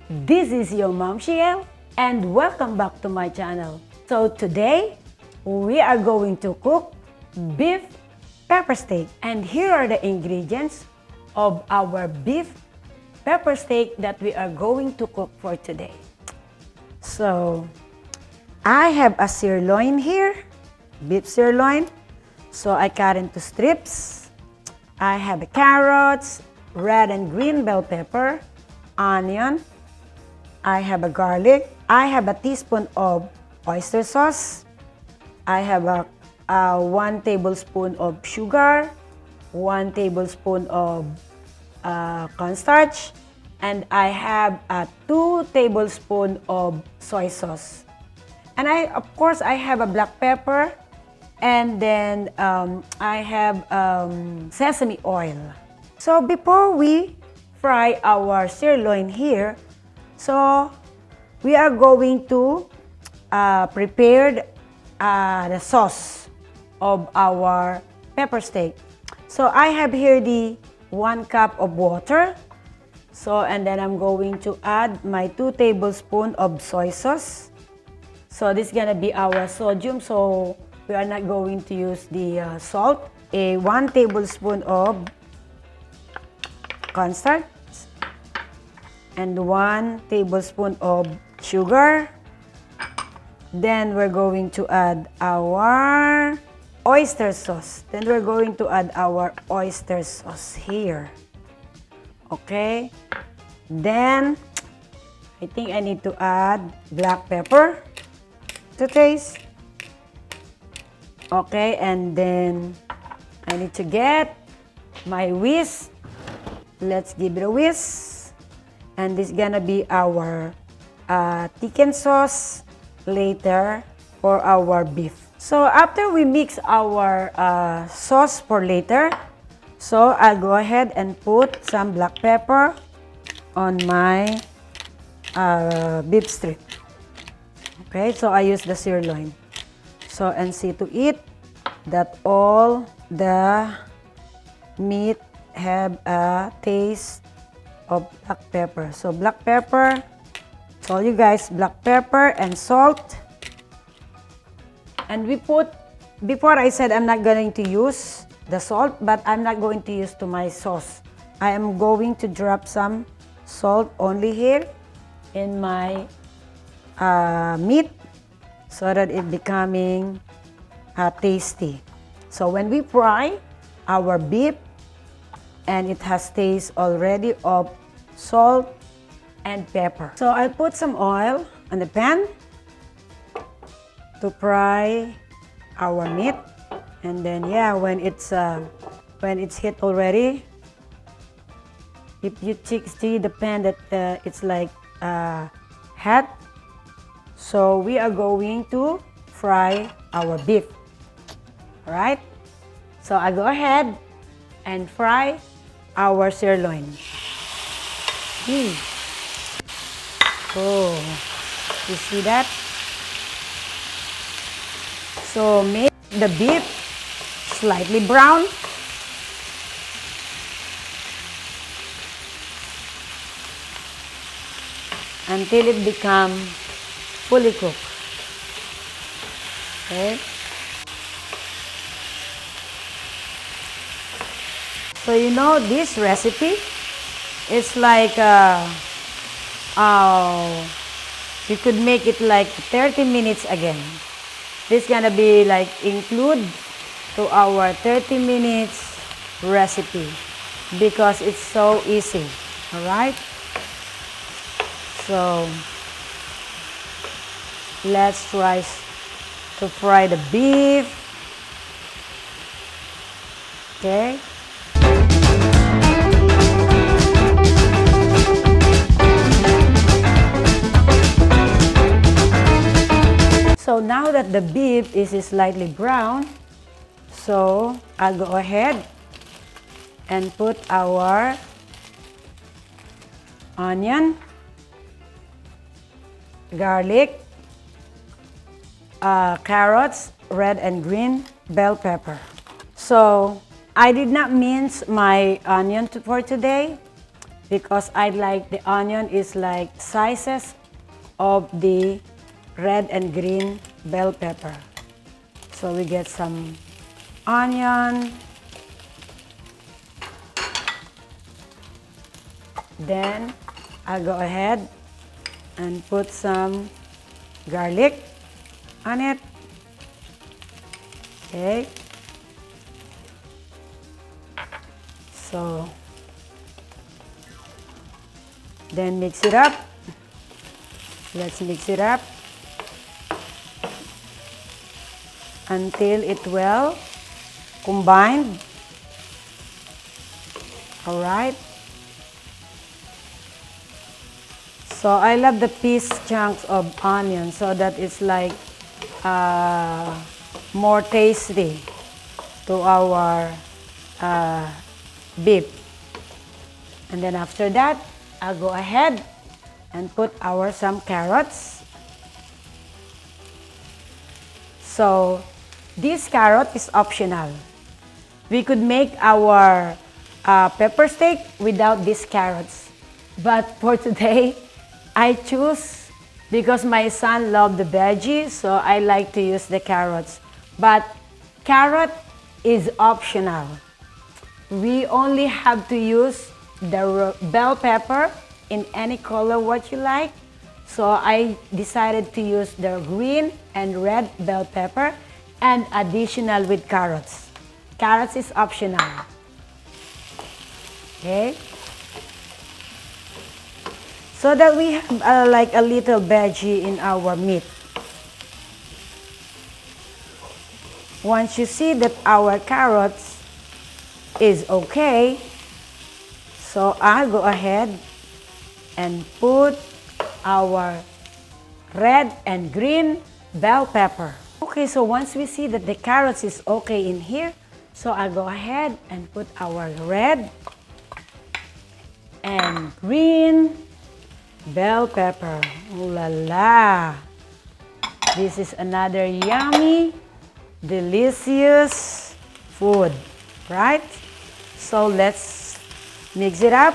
This is your Mom Shiel and welcome back to my channel. So today, we are going to cook beef pepper steak. And here are the ingredients of our beef pepper steak that we are going to cook for today. So, I have a sirloin here, beef sirloin. So I cut into strips. I have carrots, red and green bell pepper, onion. I have a garlic. I have a teaspoon of oyster sauce. I have a 1 tablespoon of sugar, 1 tablespoon of cornstarch, and I have 2 tablespoons of soy sauce. And of course, I have a black pepper, and then I have sesame oil. So before we fry our sirloin here, so we are going to prepare the sauce of our pepper steak. So I have here the 1 cup of water. So and then I'm going to add my 2 tablespoons of soy sauce. So this is gonna be our sodium. So we are not going to use the salt. 1 tablespoon of cornstarch and 1 tablespoon of sugar. Then we're going to add our oyster sauce. Then we're going to add our oyster sauce here. Okay. Then I think I need to add black pepper to taste. Okay, and then I need to get my whisk. Let's give it a whisk. And this is gonna be our chicken sauce later for our beef. So after we mix our sauce for later, so I'll go ahead and put some black pepper on my beef strip. Okay, so I use the sirloin. So and see to it that all the meat have a taste of black pepper. So black pepper, so you guys, black pepper and salt. And we put, before I said I'm not going to use the salt, but I'm not going to use to my sauce. I am going to drop some salt only here in my meat so that it becoming tasty. So when we fry our beef, and it has taste already of salt and pepper. So I'll put some oil on the pan to fry our meat, and then yeah, when it's hit already, if you see the pan that it's like hot, so we are going to fry our beef. All right, so I go ahead and fry our sirloin. Oh, you see that? So make the beef slightly brown. Until it becomes fully cooked. Okay. So you know this recipe is like you could make it like 30 minutes again. This is gonna be like include to our 30 minutes recipe because it's so easy. All right. So let's try to fry the beef. Okay. So now that the beef is slightly brown, so I'll go ahead and put our onion, garlic, carrots, red and green bell pepper. So I did not mince my onion for today. because I like the onion is like sizes of the red and green bell pepper. So we get some onion. Then I'll go ahead and put some garlic on it. Okay. So then mix it up. Let's mix it up until it well combined. All right. So I love the piece chunks of onion so that it's like more tasty to our beef. And then after that, I'll go ahead and put some carrots. So this carrot is optional. We could make our pepper steak without these carrots. But for today, I choose because my son loved the veggies, so I like to use the carrots. But carrot is optional. We only have to use the bell pepper in any color what you like. So I decided to use the green and red bell pepper and additional with carrots. Carrots is optional. Okay? So that we have like a little veggie in our meat. Once you see that our carrots is okay, so I'll go ahead and put our red and green bell pepper. Okay, so once we see that the carrots is okay in here, so I'll go ahead and put our red and green bell pepper. Ooh la la! This is another yummy, delicious food, right? So let's mix it up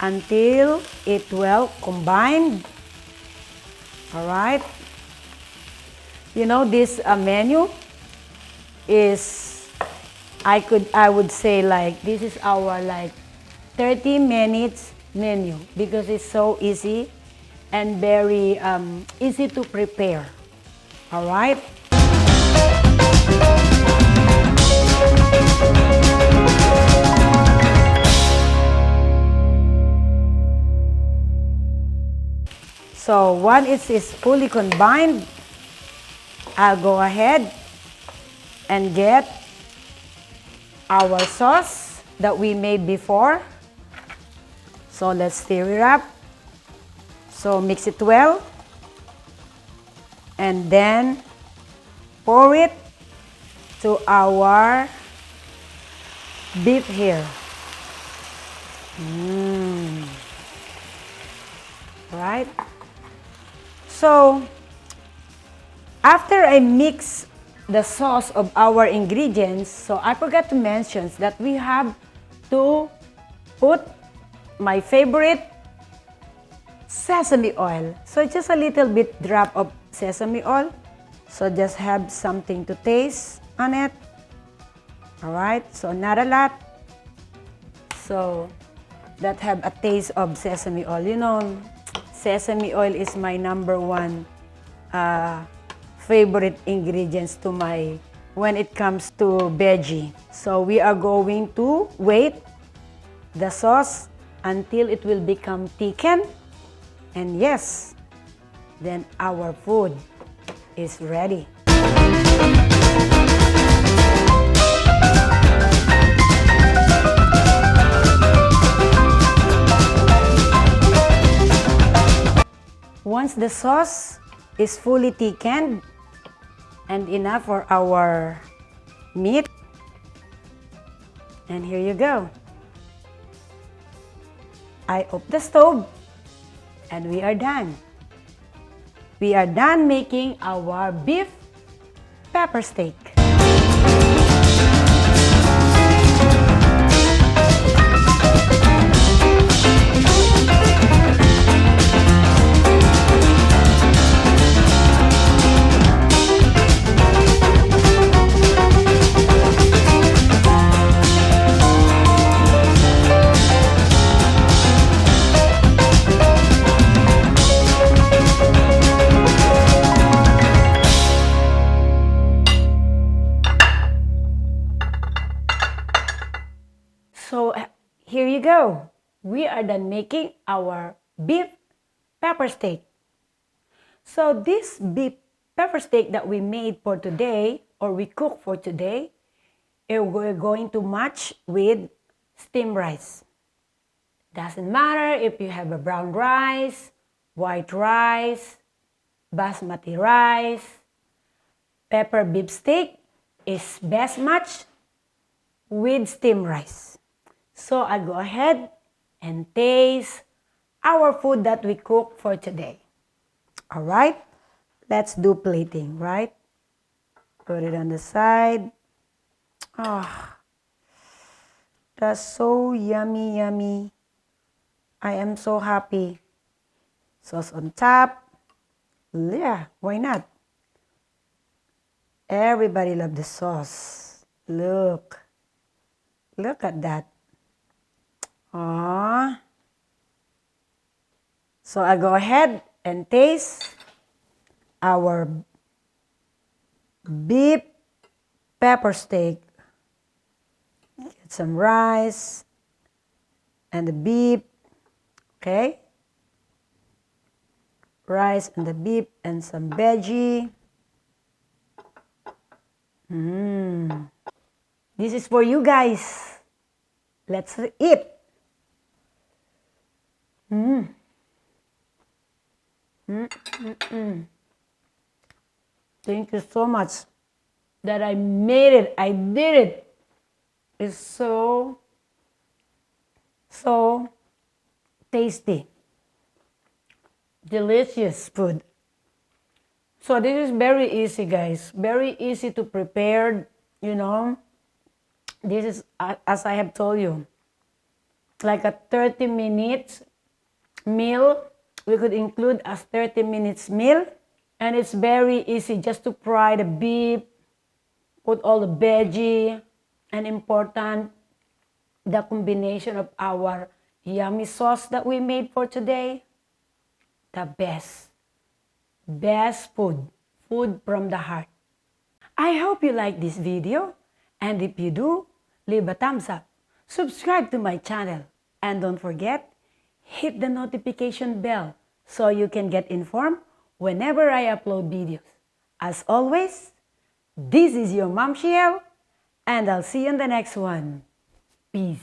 until it well combined. All right. You know, this menu is, I would say like this is our like 30 minutes menu because it's so easy and very easy to prepare. All right. So once it's fully combined, I'll go ahead and get our sauce that we made before. So let's stir it up. So mix it well. And then pour it to our beef here. Right? So after I mix the sauce of our ingredients, so I forgot to mention that we have to put my favorite sesame oil. So just a little bit drop of sesame oil. So just have something to taste on it. All right, so not a lot. So that have a taste of sesame oil. You know, sesame oil is my #1 favorite ingredients to when it comes to veggie. So we are going to wait the sauce until it will become thickened. And yes, then our food is ready. Once the sauce is fully thickened and enough for our meat, and here you go. I off the stove and we are done. We are done making our beef pepper steak. you go. We are done making our beef pepper steak. So this beef pepper steak that we made for today, or we cook for today, we're going to match with steamed rice. Doesn't matter if you have a brown rice, white rice, basmati rice, pepper beef steak is best match with steamed rice. So I go ahead and taste our food that we cook for today. All right, let's do plating, right? Put it on the side. Oh, that's so yummy, yummy. I am so happy. Sauce on top. Yeah, why not? Everybody loves the sauce. Look. Look at that. Aww. So I go ahead and taste our beef pepper steak. Get some rice and the beef. Okay? Rice and the beef and some veggie. This is for you guys. Let's eat. Thank you so much that I made it. I did it. It's so tasty. Delicious food. So this is very easy, guys. Very easy to prepare, you know. This is, as I have told you, like a 30 minutes meal. We could include as 30 minutes meal. And it's very easy just to fry the beef, put all the veggie, and important, the combination of our yummy sauce that we made for today. The best food from the heart. I hope you like this video, and if you do, leave a thumbs up, subscribe to my channel, and don't forget, hit the notification bell so you can get informed whenever I upload videos. As always, this is your Mom Shiel, and I'll see you in the next one. Peace.